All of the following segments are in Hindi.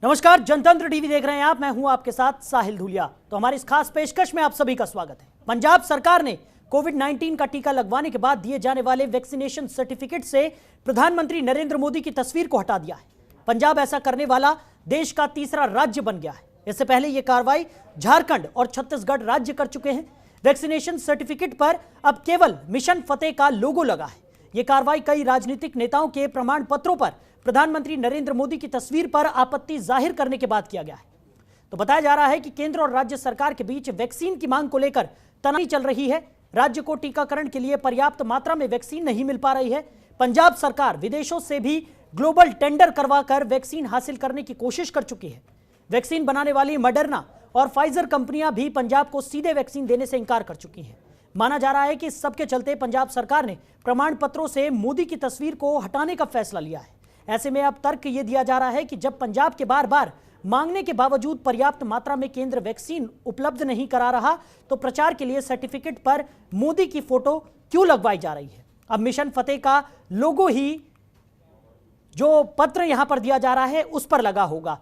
नमस्कार, जनतंत्र टीवी देख रहे हैं आप। मैं हूं आपके साथ साहिल धूलिया। तो हमारी इस खास पेशकश में आप सभी का स्वागत है। पंजाब सरकार ने कोविड-19 का टीका लगवाने के बाद दिए जाने वाले वैक्सीनेशन सर्टिफिकेट से प्रधानमंत्री नरेंद्र मोदी की तस्वीर को हटा दिया है। पंजाब ऐसा करने वाला देश का तीसरा राज्य बन गया है। इससे पहले यह कार्रवाई झारखंड और छत्तीसगढ़ राज्य कर चुके हैं। वैक्सीनेशन सर्टिफिकेट पर अब केवल मिशन फतेह का लोगो लगा है। यह कार्रवाई कई राजनीतिक नेताओं के प्रमाण पत्रों पर प्रधानमंत्री नरेंद्र मोदी की तस्वीर पर आपत्ति जाहिर करने के बाद किया गया है। तो बताया जा रहा है कि केंद्र और राज्य सरकार के बीच वैक्सीन की मांग को लेकर तनातनी चल रही है। राज्य को टीकाकरण के लिए पर्याप्त मात्रा में वैक्सीन नहीं मिल पा रही है। पंजाब सरकार विदेशों से भी ग्लोबल टेंडर करवाकर वैक्सीन हासिल करने की कोशिश कर चुकी है। वैक्सीन बनाने वाली मॉडर्ना और फाइजर कंपनियां भी पंजाब को सीधे वैक्सीन देने से इंकार कर चुकी हैं। माना जा रहा है कि इस सबके चलते पंजाब सरकार ने प्रमाण पत्रों से मोदी की तस्वीर को हटाने का फैसला लिया है। ऐसे में अब तर्क यह दिया जा रहा है कि जब पंजाब के बार बार मांगने के बावजूद पर्याप्त मात्रा में केंद्र वैक्सीन उपलब्ध नहीं करा रहा, तो प्रचार के लिए सर्टिफिकेट पर मोदी की फोटो क्यों लगवाई जा रही है। अब मिशन फतेह का लोगो ही जो पत्र यहां पर दिया जा रहा है उस पर लगा होगा।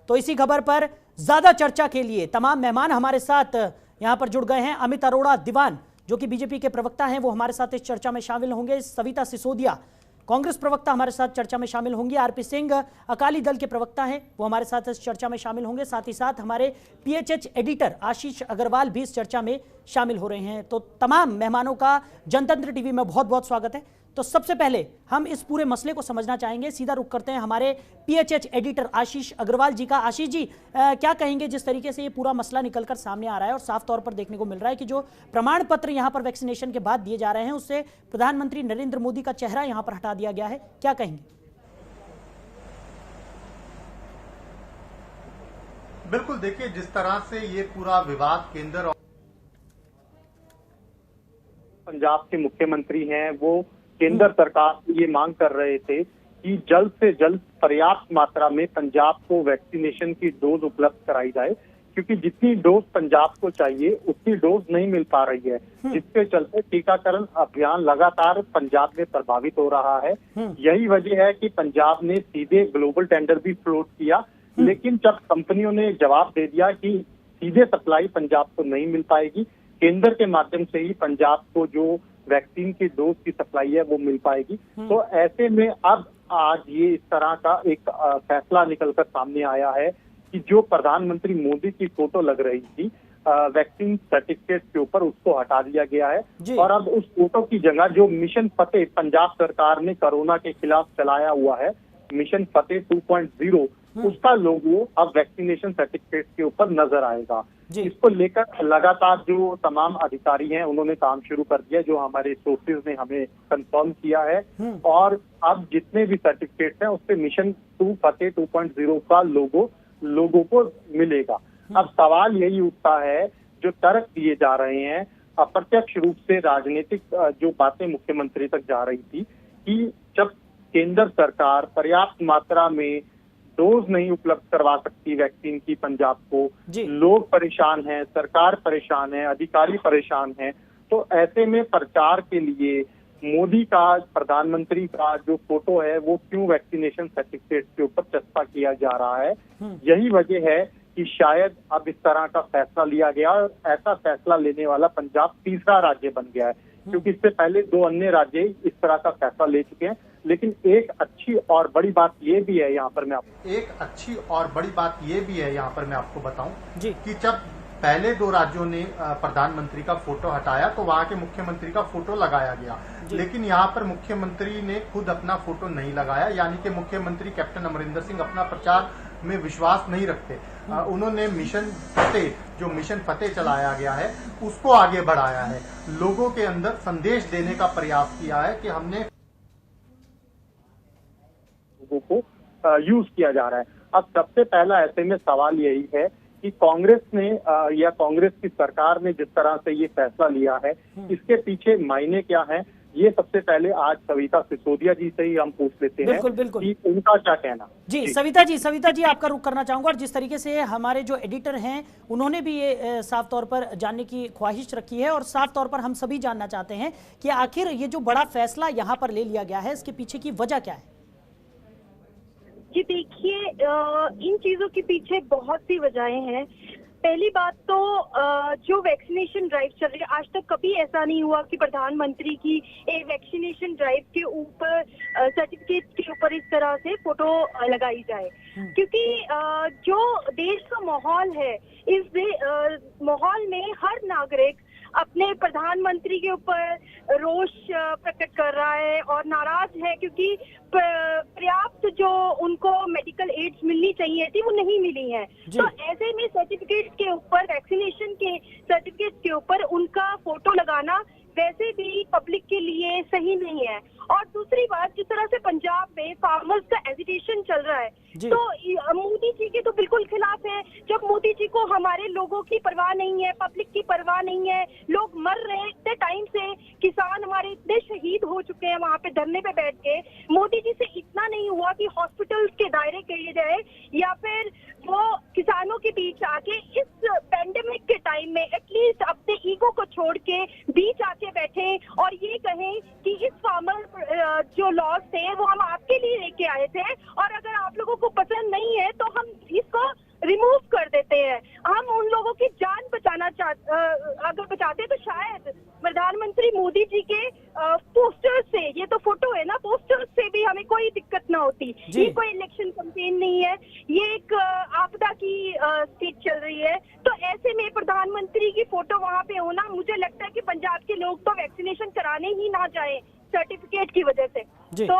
तो इसी खबर पर ज्यादा चर्चा के लिए तमाम मेहमान हमारे साथ यहां पर जुड़ गए हैं। अमित अरोड़ा दीवान जो कि बीजेपी के प्रवक्ता हैं, वो हमारे साथ इस चर्चा में शामिल होंगे। सविता सिसोदिया कांग्रेस प्रवक्ता हमारे साथ चर्चा में शामिल होंगी। आरपी सिंह अकाली दल के प्रवक्ता हैं, वो हमारे साथ इस चर्चा में शामिल होंगे। साथ ही साथ हमारे पीएचएच एडिटर आशीष अग्रवाल भी इस चर्चा में शामिल हो रहे हैं। तो तमाम मेहमानों का जनतंत्र टीवी में बहुत बहुत स्वागत है। तो सबसे पहले हम इस पूरे मसले को समझना चाहेंगे। सीधा रुख करते हैं हमारे पीएचएच एडिटर आशीष अग्रवाल जी का। आशीष जी, क्या कहेंगे जिस तरीके से ये पूरा मसला निकलकर सामने आ रहा है और साफ तौर पर देखने को मिल रहा है कि जो प्रमाण पत्र यहां पर वैक्सीनेशन के बाद दिए जा रहे हैं उससे प्रधानमंत्री नरेंद्र मोदी का चेहरा यहां पर हटा दिया गया है, क्या कहेंगे? बिल्कुल, देखिए जिस तरह से ये पूरा विवाद केंद्र और पंजाब के मुख्यमंत्री हैं वो केंद्र सरकार से ये मांग कर रहे थे कि जल्द से जल्द पर्याप्त मात्रा में पंजाब को वैक्सीनेशन की डोज उपलब्ध कराई जाए, क्योंकि जितनी डोज पंजाब को चाहिए उतनी डोज नहीं मिल पा रही है, जिसके चलते टीकाकरण अभियान लगातार पंजाब में प्रभावित हो रहा है। यही वजह है कि पंजाब ने सीधे ग्लोबल टेंडर भी फ्लोट किया, लेकिन जब कंपनियों ने जवाब दे दिया कि सीधे सप्लाई पंजाब को नहीं मिल पाएगी, केंद्र के माध्यम से ही पंजाब को जो वैक्सीन की डोज की सप्लाई है वो मिल पाएगी। तो ऐसे में अब आज ये इस तरह का एक फैसला निकलकर सामने आया है कि जो प्रधानमंत्री मोदी की फोटो लग रही थी वैक्सीन सर्टिफिकेट के ऊपर, उसको हटा दिया गया है और अब उस फोटो की जगह जो मिशन फतेह पंजाब सरकार ने कोरोना के खिलाफ चलाया हुआ है, मिशन फतेह 2.0, उसका लोगो अब वैक्सीनेशन सर्टिफिकेट के ऊपर नजर आएगा। इसको लेकर लगातार जो तमाम अधिकारी हैं उन्होंने काम शुरू कर दिया, जो हमारे सोर्सेज ने हमें कंफर्म किया है। और अब जितने भी सर्टिफिकेट हैं उससे मिशन फतेह 2.0 का लोगो को मिलेगा। अब सवाल यही उठता है, जो तर्क दिए जा रहे हैं अप्रत्यक्ष रूप से राजनीतिक जो बातें मुख्यमंत्री तक जा रही थी कि जब केंद्र सरकार पर्याप्त मात्रा में डोज नहीं उपलब्ध करवा सकती वैक्सीन की पंजाब को, लोग परेशान हैं, सरकार परेशान है, अधिकारी परेशान हैं, तो ऐसे में प्रचार के लिए मोदी का, प्रधानमंत्री का जो फोटो है वो क्यों वैक्सीनेशन सर्टिफिकेट के ऊपर चस्पा किया जा रहा है। यही वजह है कि शायद अब इस तरह का फैसला लिया गया और ऐसा फैसला लेने वाला पंजाब तीसरा राज्य बन गया है, क्योंकि इससे पहले 2 अन्य राज्य इस तरह का फैसला ले चुके हैं। लेकिन एक अच्छी और बड़ी बात ये भी है यहाँ पर मैं आपको बताऊं कि जब पहले 2 राज्यों ने प्रधानमंत्री का फोटो हटाया तो वहाँ के मुख्यमंत्री का फोटो लगाया गया, लेकिन यहाँ पर मुख्यमंत्री ने खुद अपना फोटो नहीं लगाया, यानी कि मुख्यमंत्री कैप्टन अमरिंदर सिंह अपना प्रचार में विश्वास नहीं रखते। उन्होंने जो मिशन फतेह चलाया गया है उसको आगे बढ़ाया है, लोगों के अंदर संदेश देने का प्रयास किया है कि हमने लोगों को यूज किया जा रहा है। अब सबसे पहला ऐसे में सवाल यही है कि कांग्रेस ने या कांग्रेस की सरकार ने जिस तरह से ये फैसला लिया है, इसके पीछे मायने क्या है, ये सबसे पहले आज सविता सिसोदिया जी से ही हम पूछ लेते हैं कि उनका क्या कहना। जी सविता जी आपका रुख करना चाहूंगा। और जिस तरीके से हमारे जो एडिटर हैं उन्होंने भी ये साफ तौर पर जानने की ख्वाहिश रखी है और साफ तौर पर हम सभी जानना चाहते हैं कि आखिर ये जो बड़ा फैसला यहाँ पर ले लिया गया है इसके पीछे की वजह क्या है। जी देखिए, इन चीजों के पीछे बहुत सी वजहें हैं। पहली बात तो जो वैक्सीनेशन ड्राइव चल रही है, आज तक कभी ऐसा नहीं हुआ कि प्रधानमंत्री की एक वैक्सीनेशन ड्राइव के ऊपर सर्टिफिकेट के ऊपर इस तरह से फोटो लगाई जाए। क्योंकि जो देश का माहौल है, इस माहौल में हर नागरिक अपने प्रधानमंत्री के ऊपर रोष प्रकट कर रहा है और नाराज है, क्योंकि पर्याप्त जो उनको मेडिकल एड्स मिलनी चाहिए थी वो नहीं मिली है। तो ऐसे में सर्टिफिकेट के ऊपर, वैक्सीनेशन के सर्टिफिकेट के ऊपर उनका फोटो लगाना वैसे भी पब्लिक के लिए सही नहीं है। और दूसरी बात, जिस तरह से पंजाब में फार्मर्स का एजिटेशन चल रहा है, तो मोदी जी के तो बिल्कुल खिलाफ है। जब मोदी जी को हमारे लोगों की परवाह नहीं है, पब्लिक की परवाह नहीं है, लोग मर रहे हैं इतने टाइम से, किसान हमारे इतने शहीद हो चुके हैं वहाँ पे धरने पे बैठ के, मोदी जी से इतना नहीं हुआ कि हॉस्पिटल्स के दायरे किए जाए या फिर वो किसानों के बीच आके इस पैंडेमिक के टाइम में एटलीस्ट अपने ईगो को छोड़ के बीच आके बैठे और ये कहें कि इस फार्मर जो लॉस थे वो हम आपके लिए लेके आए थे और अगर आप लोगों को पसंद नहीं है तो हम इसको रिमूव कर देते हैं। हम उन लोगों की जान बचाना अगर बचाते तो शायद प्रधानमंत्री मोदी जी के पोस्टर्स से, ये तो फोटो है ना, पोस्टर्स से भी हमें कोई दिक्कत ना होती। ये कोई इलेक्शन कैंपेन नहीं है, ये एक आपदा की स्टेज चल रही है। तो ऐसे में प्रधानमंत्री की फोटो वहाँ पे होना, मुझे लगता है कि पंजाब के लोग तो वैक्सीनेशन कराने ही ना जाए सर्टिफिकेट की वजह से। तो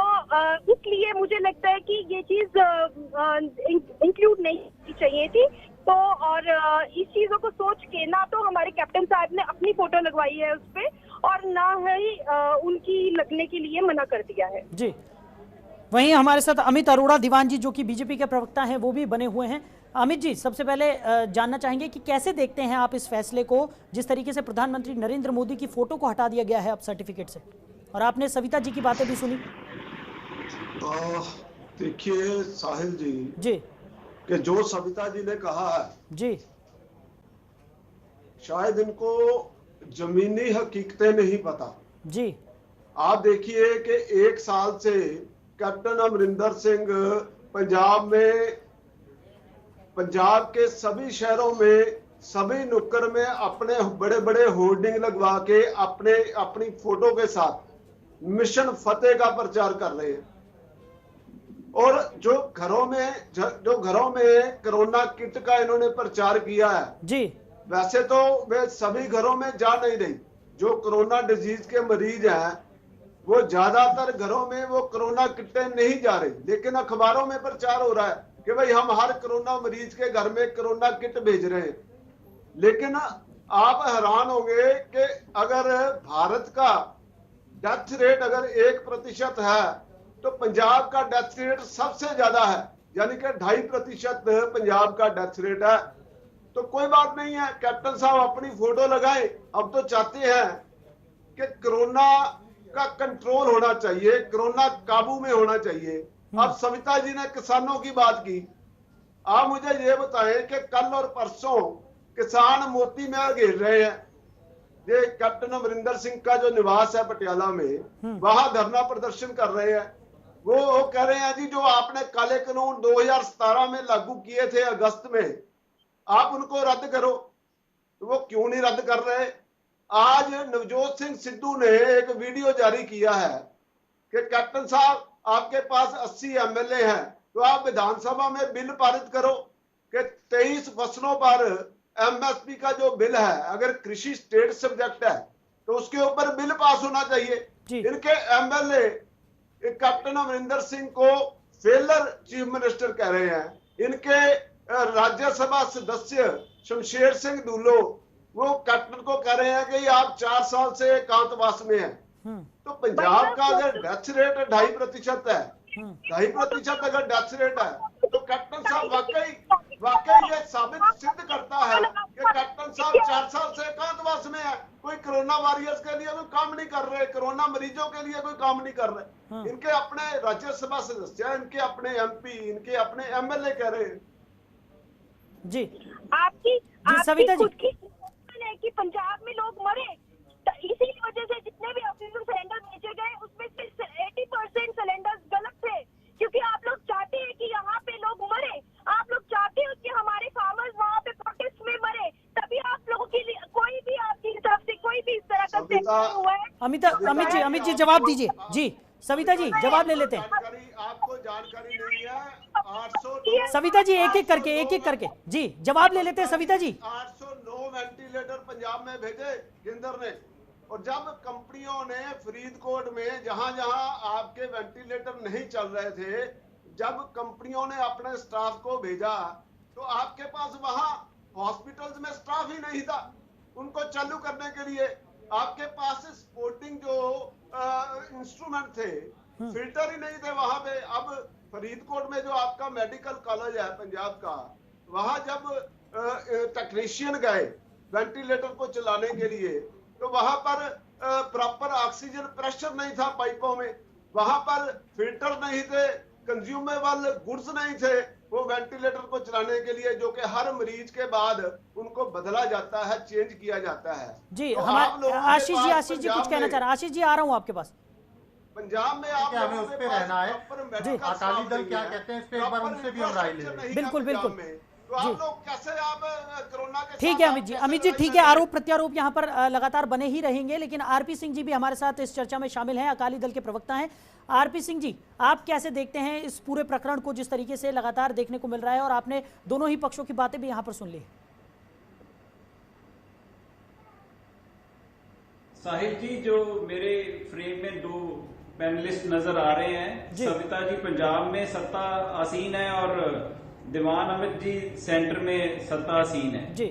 इसलिए मुझे लगता है कि ये चीज इंक्लूड नहीं चाहिए थी। तो और इस चीजों को सोच के ना तो हमारे कैप्टन साहब ने अपनी फोटो लगवाई है उस पे और ना ही उनकी लगने के लिए मना कर दिया है। जी, वहीं हमारे साथ अमित अरोड़ा दीवान जी, जो कि बीजेपी के प्रवक्ता हैं, वो भी बने हुए हैं। अमित जी, सबसे पहले जानना चाहेंगे कि कैसे देखते हैं आप इस फैसले को, जिस तरीके से प्रधानमंत्री नरेंद्र मोदी की फोटो को हटा दिया गया है अब सर्टिफिकेट से, और आपने सविता जी की बातें भी सुनी। देखिए साहिल जी कि जो सविता जी ने कहा है जी, शायद इनको जमीनी हकीकतें नहीं पता जी। आप देखिए कि एक साल से कैप्टन अमरिंदर सिंह पंजाब के सभी शहरों में, सभी नुक्कड़ में अपने बड़े बड़े होर्डिंग लगवा के अपनी फोटो के साथ मिशन फतेह का प्रचार कर रहे हैं। और जो घरों में कोरोना किट का इन्होंने प्रचार किया है जी, वैसे तो वे सभी घरों में जा नहीं रही। जो कोरोना डिजीज के मरीज हैं वो ज्यादातर घरों में वो कोरोना किटें नहीं जा रही, लेकिन अखबारों में प्रचार हो रहा है कि भाई हम हर कोरोना मरीज के घर में कोरोना किट भेज रहे हैं। लेकिन आप हैरान होंगे कि अगर भारत का डेथ रेट अगर 1% है तो पंजाब का डेथ रेट सबसे ज्यादा है, यानी कि 2.5% पंजाब का डेथ रेट है। तो कोई बात नहीं है, कैप्टन साहब अपनी फोटो लगाए। अब तो चाहते हैं कि कोरोना का कंट्रोल होना चाहिए, कोरोना काबू में होना चाहिए। अब सविता जी ने किसानों की बात की, आप मुझे ये बताएं कि कल और परसों किसान मोती महल घेर रहे हैं। ये कैप्टन अमरिंदर सिंह का जो निवास है पटियाला में, वहां धरना प्रदर्शन कर रहे हैं। वो कह रहे हैं जी जो आपने काले कानून 2017 में लागू किए थे अगस्त में, आप उनको रद्द करो। तो वो क्यों नहीं रद्द कर रहे? आज नवजोत सिंह सिद्धू ने एक वीडियो जारी किया है कि कैप्टन साहब आपके पास 80 एमएलए हैं, तो आप विधानसभा में बिल पारित करो कि 23 फसलों पर एमएसपी का जो बिल है, अगर कृषि स्टेट सब्जेक्ट है तो उसके ऊपर बिल पास होना चाहिए। इनके एमएलए कैप्टन अमरिंदर सिंह को फेलर चीफ मिनिस्टर कह रहे हैं। इनके राज्यसभा सदस्य शमशेर सिंह दूलो वो कैप्टन को कह रहे हैं कि आप 4 साल से एकांतवास में हैं। तो पंजाब का अगर डेथ रेट 2.5% है, 2.5% अगर डेथ रेट है, तो कैप्टन साहब वाकई ये साबित सिद्ध करता है कि कैप्टन साहब 4 साल से एकांतवास में है। कोई कोरोना वॉरियर्स के लिए कोई काम नहीं कर रहे, कोरोना मरीजों के लिए कोई काम नहीं कर रहे। इनके अपने राज्यसभा सदस्य, इनके अपने एमपी, इनके अपने एमएलए कह रहे हैं। जी, आपकी सविता जी, है कि पंजाब में लोग मरे, तो इसी वजह से जितने भी ऑक्सीजन सिलेंडर बेचे गए उसमें से 80% सिलेंडर्स गलत थे। क्योंकि आप लोग चाहते हैं कि यहाँ पे लोग मरे, आप लोग चाहते हो कि हमारे फार्मर्स वहाँ पे प्रोटेस्ट में मरे, तभी आप लोगों के लिए कोई भी आपकी तरफ से कोई भी इस तरह का स्टेप नहीं हुआ है। अमित जी जवाब दीजिए जी। सविता जी जवाब ले लेते हैं। आपको जानकारी नहीं है। 800 सविता जी एक एक करके जी जवाब ले लेते हैं। सविता जी 809 वेंटिलेटर पंजाब में भेजे केंद्र ने, और जब कंपनियों ने फरीदकोट में जहां जहां आपके वेंटिलेटर नहीं चल रहे थे, जब कंपनियों ने अपने स्टाफ को भेजा तो आपके पास वहां हॉस्पिटल्स में स्टाफ ही नहीं था उनको चालू करने के लिए। आपके पास स्पोर्टिंग जो इंस्ट्रूमेंट थे, फिल्टर ही नहीं थे वहां पे। अब फरीदकोट में जो आपका मेडिकल कॉलेज है पंजाब का, वहां जब टेक्नीशियन गए वेंटिलेटर को चलाने के लिए, तो वहां पर प्रॉपर ऑक्सीजन प्रेशर नहीं था पाइपों में, वहां पर फिल्टर नहीं थे, कंज्यूमेबल गुड्स नहीं थे वो वेंटिलेटर को चलाने के लिए, जो कि हर मरीज के बाद उनको बदला जाता है, चेंज किया जाता है। जी। तो हमारे आशीष जी कुछ कहना चाह रहे हैं। आशीष जी आ रहा हूँ आपके पास। पंजाब में आप हमें उस पे रहना है। अकाली दल क्या कहते हैं इस पे एक बार उनसे भी हम राय ले लें। बिल्कुल तो आप लोग कैसे आप कोरोना के ठीक है अमित जी ठीक है। आरोप प्रत्यारोप यहाँ पर लगातार बने ही रहेंगे, लेकिन आरपी सिंह जी भी हमारे साथ इस चर्चा में शामिल हैं, अकाली दल के प्रवक्ता हैं। आरपी सिंह जी आप कैसे देखते हैं इस पूरे प्रकरण को, जिस तरीके से लगातार देखने को मिल रहा है, और आपने दोनों ही पक्षों की बातें भी यहाँ पर सुन ली। साहिब जी, जो मेरे फ्रेम में दो पैनलिस्ट नजर आ रहे हैं, सविता जी पंजाब में सत्ता आसीन है और दीवान अमित जी सेंटर में सत्ता आसीन है जी।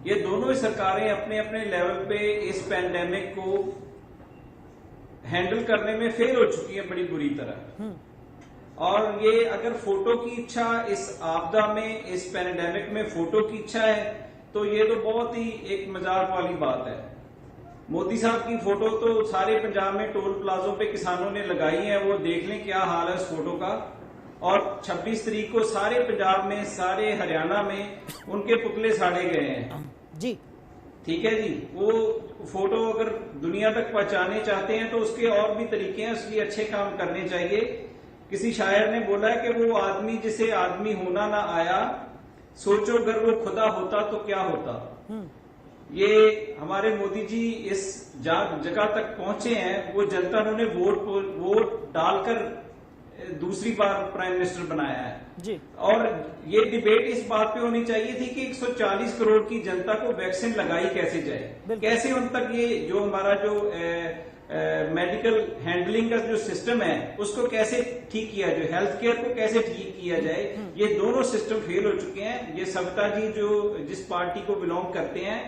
ये दोनों ही सरकारें अपने अपने लेवल पे इस पैंडेमिक को हैंडल करने में फेल हो चुकी है बड़ी बुरी तरह। और ये अगर फोटो की इच्छा इस आपदा में, इस पैंडेमिक में फोटो की इच्छा है, तो ये तो बहुत ही एक मजाक वाली बात है। मोदी साहब की फोटो तो सारे पंजाब में टोल प्लाजों पे किसानों ने लगाई है, वो देख लें क्या हाल है उस फोटो का। और 26 तारीख को सारे पंजाब में, सारे हरियाणा में उनके पुतले साड़े गए हैं जी। ठीक है जी। वो फोटो अगर दुनिया तक पहुंचाने चाहते हैं तो उसके और भी तरीके हैं, उसके अच्छे काम करने चाहिए। किसी शायर ने बोला है कि वो आदमी जिसे आदमी होना ना आया, सोचो अगर वो खुदा होता तो क्या होता। ये हमारे मोदी जी इस जगह तक पहुंचे हैं, वो जनता ने वोट डालकर दूसरी बार प्राइम मिनिस्टर बनाया है जी। और ये डिबेट इस बात पे होनी चाहिए थी कि 140 करोड़ की जनता को वैक्सीन लगाई कैसे जाए, कैसे उन तक ये जो हमारा जो मेडिकल हैंडलिंग का जो सिस्टम है उसको कैसे ठीक किया जाए, हेल्थ केयर को कैसे ठीक किया जाए। ये दोनों सिस्टम फेल हो चुके हैं। ये सविता जी जो जिस पार्टी को बिलोंग करते हैं,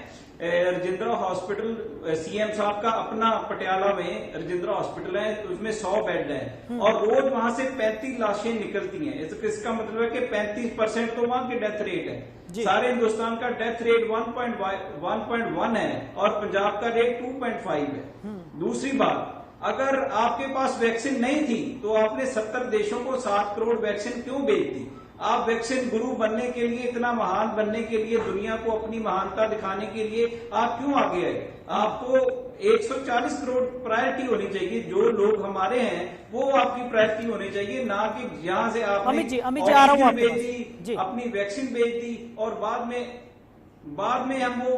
रजिंद्रा हॉस्पिटल, सीएम साहब का अपना पटियाला में रजिंद्रा हॉस्पिटल है, उसमें 100 बेड है और रोज वहां से 35 लाशें निकलती हैं। इसका मतलब है कि 35% तो वहां की डेथ रेट है। सारे हिंदुस्तान का डेथ रेट 1.1 है और पंजाब का रेट 2.5 है। दूसरी बात, अगर आपके पास वैक्सीन नहीं थी तो आपने 70 देशों को 7 करोड़ वैक्सीन क्यों भेज दी? आप वैक्सीन गुरु बनने के लिए, इतना महान बनने के लिए, दुनिया को अपनी महानता दिखाने के लिए आप क्यों आगे आए? आपको 140 करोड़ प्रायोरिटी होनी चाहिए। जो लोग हमारे हैं वो आपकी प्रायोरिटी होनी चाहिए, ना कि यहाँ से आपने अमित जी आ रहा हूं भेज दी, अपनी वैक्सीन भेज दी और बाद में हम वो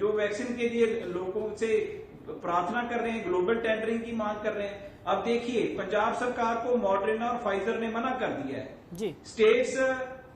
जो वैक्सीन के लिए लोगों से प्रार्थना कर रहे हैं, ग्लोबल टेंडरिंग की मांग कर रहे हैं। अब देखिए, पंजाब सरकार को मॉडर्ना और फाइजर ने मना कर दिया है जी। स्टेट्स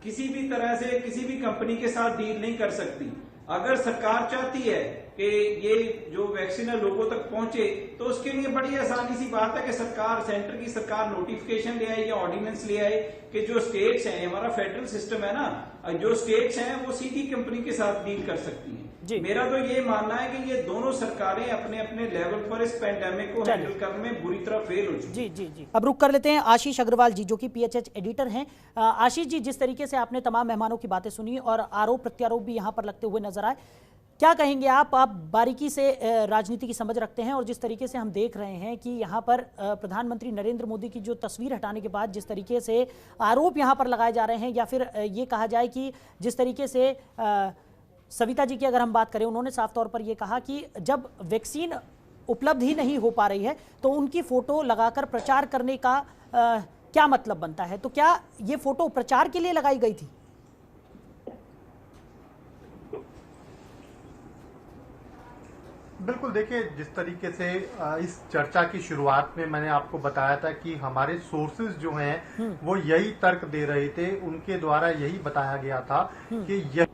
किसी भी तरह से किसी भी कंपनी के साथ डील नहीं कर सकती। अगर सरकार चाहती है कि ये जो वैक्सीन है लोगों तक पहुंचे, तो उसके लिए बड़ी आसानी सी बात है कि सरकार, सेंटर की सरकार नोटिफिकेशन ले आए या ऑर्डिनेंस ले आए कि जो स्टेट्स हैं, हमारा फेडरल सिस्टम है ना, जो स्टेट्स हैं वो सीधी कंपनी के साथ डील कर सकती हैं। मेरा तो ये मानना है कि ये दोनों सरकारें अपने अपने लेवल पर इस पैंडेमिक को हैंडल करने में बुरी तरह फेल हो चुकी। जी। अब रुक कर लेते हैं आशीष अग्रवाल जी, जो कि PHH एडिटर हैं। आशीष जी, जिस तरीके से आपने तमाम मेहमानों की बातें सुनी और आरोप प्रत्यारोप भी यहाँ पर लगते हुए नजर आए, क्या कहेंगे आप बारीकी से राजनीति की समझ रखते हैं, और जिस तरीके से हम देख रहे हैं कि यहाँ पर प्रधानमंत्री नरेंद्र मोदी की जो तस्वीर हटाने के बाद जिस तरीके से आरोप यहाँ पर लगाए जा रहे हैं, या फिर ये कहा जाए कि जिस तरीके से सविता जी की अगर हम बात करें, उन्होंने साफ तौर पर यह कहा कि जब वैक्सीन उपलब्ध ही नहीं हो पा रही है तो उनकी फोटो लगाकर प्रचार करने का क्या मतलब बनता है? तो क्या ये फोटो प्रचार के लिए लगाई गई थी? बिल्कुल, देखिए जिस तरीके से इस चर्चा की शुरुआत में मैंने आपको बताया था कि हमारे सोर्सेज जो हैं वो यही तर्क दे रहे थे, उनके द्वारा यही बताया गया था कि यह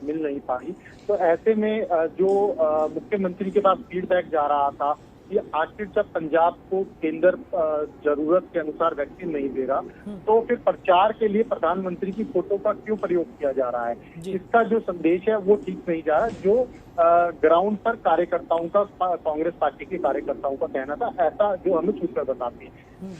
मिल नहीं पाई। तो ऐसे में जो मुख्यमंत्री के पास फीडबैक जा रहा था कि आखिर जब पंजाब को केंद्र जरूरत के अनुसार वैक्सीन नहीं दे रहा, तो फिर प्रचार के लिए प्रधानमंत्री की फोटो का क्यों प्रयोग किया जा रहा है? इसका जो संदेश है वो ठीक नहीं जा रहा। जो ग्राउंड पर कार्यकर्ताओं का, कांग्रेस पार्टी के कार्यकर्ताओं का कहना था, ऐसा जो हमें सूत्र बताती है।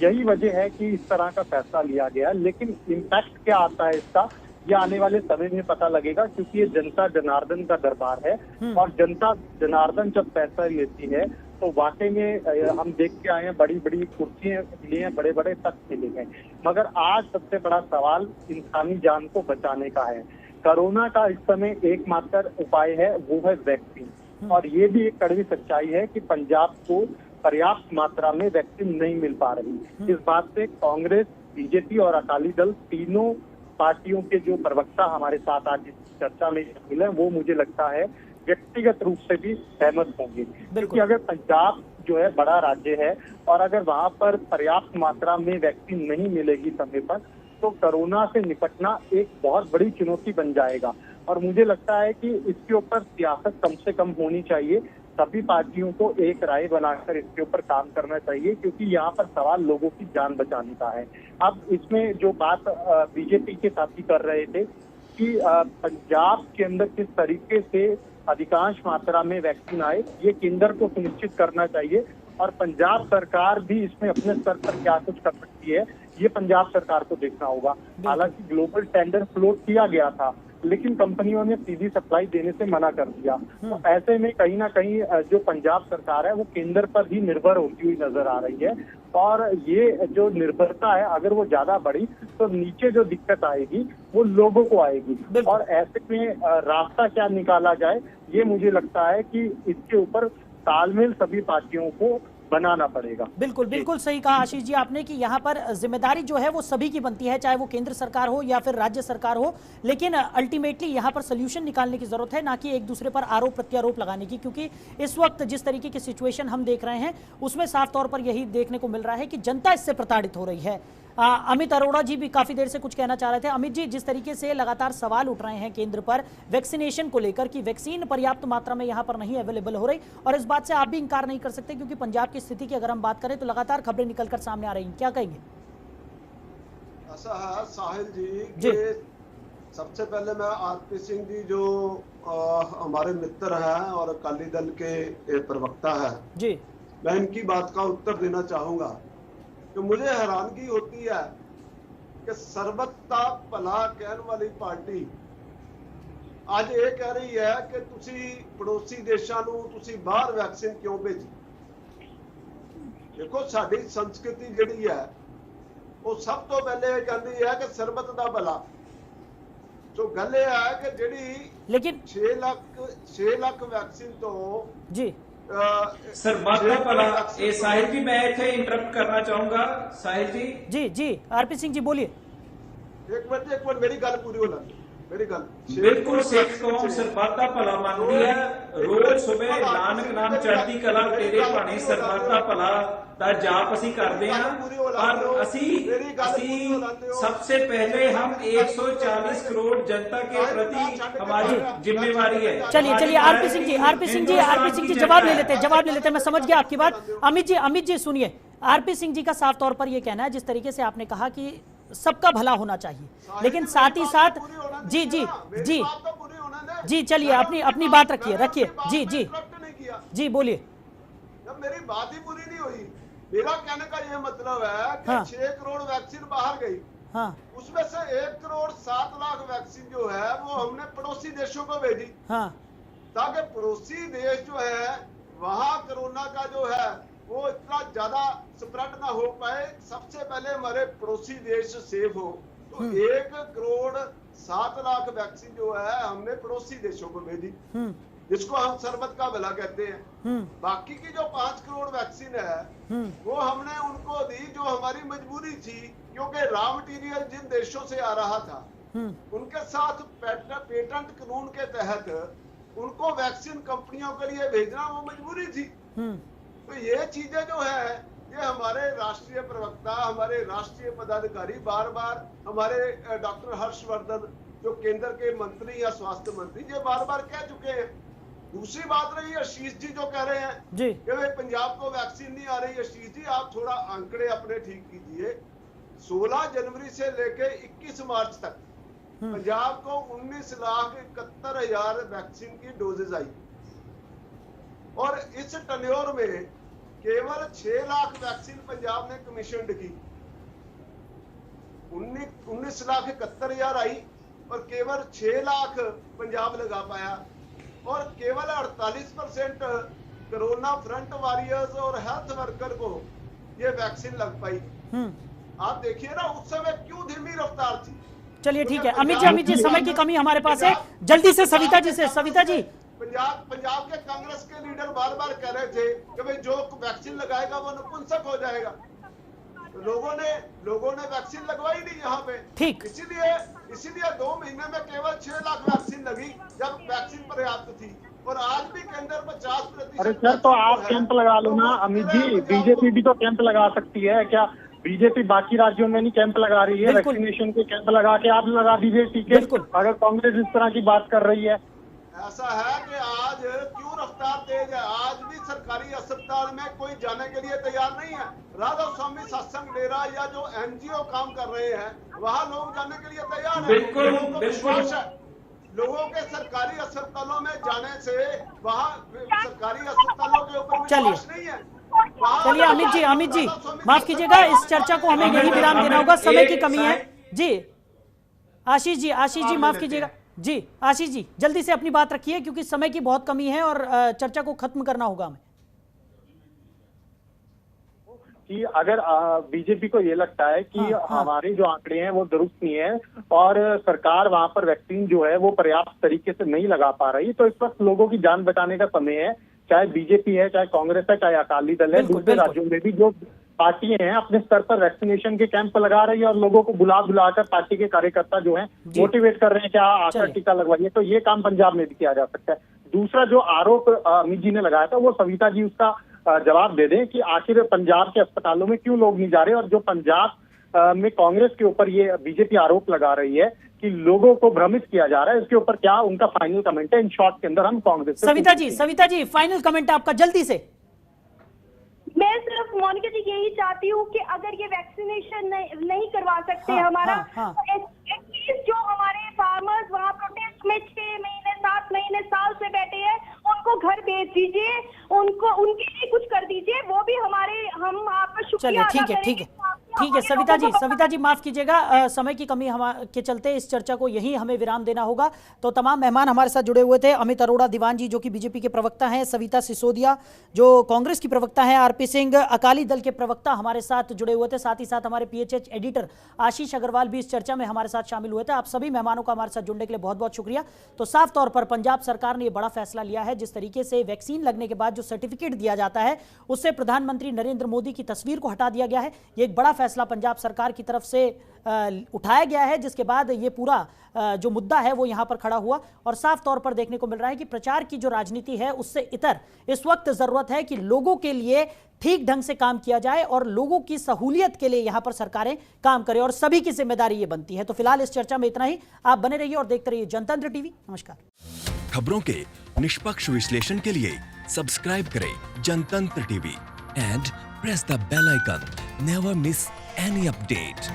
यही वजह है कि इस तरह का फैसला लिया गया। लेकिन इम्पैक्ट क्या आता है इसका, ये आने वाले समय में पता लगेगा, क्योंकि ये जनता जनार्दन का दरबार है और जनता जनार्दन जब फैसला लेती है तो वाकई में हम देख के आए हैं, बड़ी बड़ी कुर्सियां मिली हैं, बड़े बड़े तख्त मिले हैं, मगर आज सबसे बड़ा सवाल इंसानी जान को बचाने का है। कोरोना का इस समय एकमात्र उपाय है वो है वैक्सीन, और ये भी एक कड़वी सच्चाई है कि पंजाब को पर्याप्त मात्रा में वैक्सीन नहीं मिल पा रही। इस बात से कांग्रेस, बीजेपी और अकाली दल तीनों पार्टियों के जो प्रवक्ता हमारे साथ आज इस चर्चा में शामिल हैं, वो मुझे लगता है व्यक्तिगत रूप से भी सहमत होंगे। क्योंकि अगर पंजाब जो है बड़ा राज्य है और अगर वहां पर पर्याप्त मात्रा में वैक्सीन नहीं मिलेगी समय पर, तो कोरोना से निपटना एक बहुत बड़ी चुनौती बन जाएगा। और मुझे लगता है कि इसके ऊपर सियासत कम से कम होनी चाहिए। सभी पार्टियों को एक राय बनाकर इसके ऊपर काम करना चाहिए, क्योंकि यहाँ पर सवाल लोगों की जान बचाने का है। अब इसमें जो बात बीजेपी के साथी कर रहे थे कि पंजाब के अंदर किस तरीके से अधिकांश मात्रा में वैक्सीन आए, ये केंद्र को सुनिश्चित करना चाहिए, और पंजाब सरकार भी इसमें अपने स्तर पर क्या कुछ कर सकती है, ये पंजाब सरकार को देखना होगा। हालांकि ग्लोबल टेंडर फ्लोट किया गया था, लेकिन कंपनियों ने सीधी सप्लाई देने से मना कर दिया। तो ऐसे में कहीं ना कहीं जो पंजाब सरकार है वो केंद्र पर ही निर्भर होती हुई नजर आ रही है, और ये जो निर्भरता है अगर वो ज्यादा बढ़ी तो नीचे जो दिक्कत आएगी वो लोगों को आएगी। और ऐसे में रास्ता क्या निकाला जाए, ये मुझे लगता है कि इसके ऊपर तालमेल सभी पार्टियों को बनाना पड़ेगा। बिल्कुल बिल्कुल सही कहा आशीष जी आपने कि यहाँ पर जिम्मेदारी जो है वो सभी की बनती है, चाहे वो केंद्र सरकार हो या फिर राज्य सरकार हो, लेकिन अल्टीमेटली यहाँ पर सोल्यूशन निकालने की जरूरत है, ना कि एक दूसरे पर आरोप प्रत्यारोप लगाने की। क्योंकि इस वक्त जिस तरीके की सिचुएशन हम देख रहे हैं उसमें साफ तौर पर यही देखने को मिल रहा है कि जनता इससे प्रताड़ित हो रही है। अमित अरोड़ा जी भी काफी देर से कुछ कहना चाह रहे थे। अमित जी, जिस तरीके से लगातार सवाल उठ रहे हैं केंद्र पर वैक्सीनेशन को लेकर कि वैक्सीन पर्याप्त मात्रा में यहां पर नहीं अवेलेबल हो रही, और इस बात से आप भी इंकार नहीं कर सकते क्योंकि पंजाब की स्थिति की अगर हम बात करें तो लगातार खबरें निकलकर सामने आ रही हैं, क्या कहेंगे? ऐसा है साहिल जी, सबसे पहले मैं आरपी सिंह जी जो हमारे मित्र हैं और अकाली दल के प्रवक्ता है जी, मैं इनकी बात का उत्तर देना चाहूंगा। तो मुझे हैरानगी होती है कि सर्बत दा भला कहने वाली पार्टी आज ये कह रही है कि तुसी पड़ोसी देशों नूं तुसी बाहर वैक्सीन क्यों भेजी। देखो साडी संस्कृति जिहड़ी है वो सब तो पहले कहती है कि सर्बत दा भला। तो गल यह है कि जिहड़ी लेकिन 6 लाख वैक्सीन तो जी सर बात भला ए साहिल जी, मैं इतने इंटरप्ट करना चाहूंगा। साहिल जी जी जी आरपी सिंह जी बोलिए। एक मिनट मेरी गल पूरी हो लगी। मेरी गल बिल्कुल सिख कौम सरबत दा भला मानती है। रोज सुबह नानक नाम चढ़ती कला तेरे भाने सरबत दा भला दा जाप असी करते हैं, और असी सबसे पहले हम 140 करोड़ जनता के प्रति हमारी जिम्मेवारी है। चलिए आरपी सिंह जी जवाब ले लेते मैं समझ गया आपकी बात। अमित जी सुनिए, आरपी सिंह जी का साफ तौर पर यह कहना है, जिस तरीके से आपने कहा कि सबका भला होना चाहिए, लेकिन साथ ही साथ जी चलिए अपनी बात रखिए जी बोलिए। जब मेरी बात ही पूरी नहीं हुई, मेरा कहने का यह मतलब है कि 6 करोड़ वैक्सीन बाहर गई, उसमें से 1 करोड़ 7 लाख वैक्सीन जो है वो हमने पड़ोसी देशों को भेजी, ताकि पड़ोसी देश जो है वहां कोरोना का जो है वो इतना ज्यादा स्प्रेड ना हो पाए, सबसे पहले हमारे पड़ोसी देश सेफ हो। तो 1 करोड़ 7 लाख वैक्सीन जो है हमने पड़ोसी देशों को भेजी। जिसको हम शरबत का भला कहते हैं। बाकी की जो 5 करोड़ वैक्सीन है वो हमने उनको दी जो हमारी मजबूरी थी, क्योंकि रॉ मटेरियल जिन देशों से आ रहा था उनके साथ पेटेंट कानून के तहत उनको वैक्सीन कंपनियों के लिए भेजना वो मजबूरी थी। तो ये चीजें जो है ये हमारे राष्ट्रीय प्रवक्ता, हमारे राष्ट्रीय पदाधिकारी बार बार, हमारे डॉक्टर हर्षवर्धन जो केंद्र के मंत्री या स्वास्थ्य मंत्री, ये बार बार कह चुके हैं। दूसरी बात रही आशीष जी जो कह रहे हैं जी कि भाई पंजाब को वैक्सीन नहीं आ रही। आशीष जी आप थोड़ा आंकड़े अपने ठीक कीजिए। 16 जनवरी से लेके 21 मार्च तक पंजाब को 19,71,000 वैक्सीन की डोजेज आई और इस टन्योर में केवल 6 लाख वैक्सीन पंजाब ने कमीशन की। 19,71,000 आई और केवल 6 लाख पंजाब लगा पाया और केवल 48% कोरोना फ्रंट वॉरियर्स और हेल्थ वर्कर को ये वैक्सीन लग पाई। आप देखिए ना उस समय क्यों धीमी रफ्तार थी। चलिए ठीक है अमित जी समय की कमी हमारे पास है, जल्दी से सविता जी से। सविता जी, पंजाब के कांग्रेस के लीडर बार बार कह रहे थे कि भाई जो वैक्सीन लगाएगा वो नपुंसक हो जाएगा। लोगों ने वैक्सीन लगवाई नहीं यहाँ पे। ठीक, इसीलिए 2 महीने में केवल 6 लाख वैक्सीन लगी जब वैक्सीन पर्याप्त थी और आज भी केंद्र 50%। अरे सर तो आप कैंप लगा लो ना अमित जी, बीजेपी भी तो कैंप लगा सकती है। क्या बीजेपी बाकी राज्यों में नहीं कैंप लगा रही है? वैक्सीनेशन के कैंप लगा के आप लगा दीजिए टीके, अगर कांग्रेस इस तरह की बात कर रही है। ऐसा है कि आज क्यों रफ्तार तेज है, आज भी सरकारी अस्पताल में कोई जाने के लिए तैयार नहीं है। राधा स्वामी सत्संग डेरा या जो एनजीओ काम कर रहे हैं वहाँ लोग जाने के लिए तैयार है। लोगों को विश्वास है, लोगों के सरकारी अस्पतालों में जाने से वहाँ सरकारी अस्पतालों के ऊपर विश्वास नहीं है। चलिए अमित जी माफ कीजिएगा, इस चर्चा को हमें यही विराम देना होगा, समय की कमी है। जी आशीष जी माफ कीजिएगा। जी आशीष जी जल्दी से अपनी बात रखिए क्योंकि समय की बहुत कमी है और चर्चा को खत्म करना होगा हमें। कि अगर बीजेपी को ये लगता है कि हमारे जो आंकड़े हैं वो दुरुस्त नहीं है और सरकार वहां पर वैक्सीन जो है वो पर्याप्त तरीके से नहीं लगा पा रही, तो इस वक्त लोगों की जान बचाने का समय है। चाहे बीजेपी है, चाहे कांग्रेस है, चाहे अकाली दल है, दूसरे राज्यों में भी जो पार्टियां हैं अपने स्तर पर वैक्सीनेशन के कैंप लगा रही है और लोगों को बुलाकर पार्टी के कार्यकर्ता जो हैं मोटिवेट कर रहे हैं कि आकर टीका लगवाइए। तो ये काम पंजाब में भी किया जा सकता है। दूसरा जो आरोप अमित जी ने लगाया था वो सविता जी उसका जवाब दे दें कि आखिर पंजाब के अस्पतालों में क्यों लोग नहीं जा रहे और जो पंजाब में कांग्रेस के ऊपर ये बीजेपी आरोप लगा रही है कि लोगों को भ्रमित किया जा रहा है, इसके ऊपर क्या उनका फाइनल कमेंट है? इन शॉर्ट के अंदर हम कांग्रेस सविता जी फाइनल कमेंट आपका जल्दी से। मैं सिर्फ मोनिका जी यही चाहती हूँ कि अगर ये वैक्सीनेशन नहीं करवा सकते हमारा तो एटलीस्ट जो हमारे फार्मर्स वहाँ प्रोटेस्ट में 6 महीने 7 महीने साल से बैठे हैं उनको घर भेज दीजिए, उनको उनके लिए कुछ कर दीजिए, वो भी हम आपका शुक्रिया अदा करेंगे। ठीक है सविता जी माफ कीजिएगा, समय की कमी के चलते इस चर्चा को यहीं हमें विराम देना होगा। तो तमाम मेहमान हमारे साथ जुड़े हुए थे, अमित अरोड़ा दीवान जी जो कि बीजेपी के प्रवक्ता हैं, सविता सिसोदिया जो कांग्रेस की प्रवक्ता हैं, आरपी सिंह अकाली दल के प्रवक्ता हमारे साथ जुड़े हुए थे, साथ ही साथ हमारे पीएचएच एडिटर आशीष अग्रवाल भी इस चर्चा में हमारे साथ शामिल हुए थे। आप सभी मेहमानों का हमारे साथ जुड़ने के लिए बहुत बहुत शुक्रिया। तो साफ तौर पर पंजाब सरकार ने यह बड़ा फैसला लिया है, जिस तरीके से वैक्सीन लगने के बाद जो सर्टिफिकेट दिया जाता है उससे प्रधानमंत्री नरेंद्र मोदी की तस्वीर को हटा दिया गया है। ये एक बड़ा फैसला पंजाब सरकार की तरफ से उठाया गया है, जिसके बाद ये पूरा जो मुद्दा है वो यहां पर खड़ा हुआ और साफ तौर पर देखने को मिल रहा है कि प्रचार की जो राजनीति है उससे इतर इस वक्त जरूरत है कि लोगों के लिए ठीक ढंग से काम किया जाए और लोगों की सहूलियत के लिए यहां पर सरकारें काम करें और सभी की जिम्मेदारी ये बनती है। तो फिलहाल इस चर्चा में इतना ही। आप बने रहिए और देखते रहिए जनतंत्र टीवी। नमस्कार। खबरों के निष्पक्ष विश्लेषण के लिए सब्सक्राइब करें Jantantra TV and press the bell icon. Never miss any update.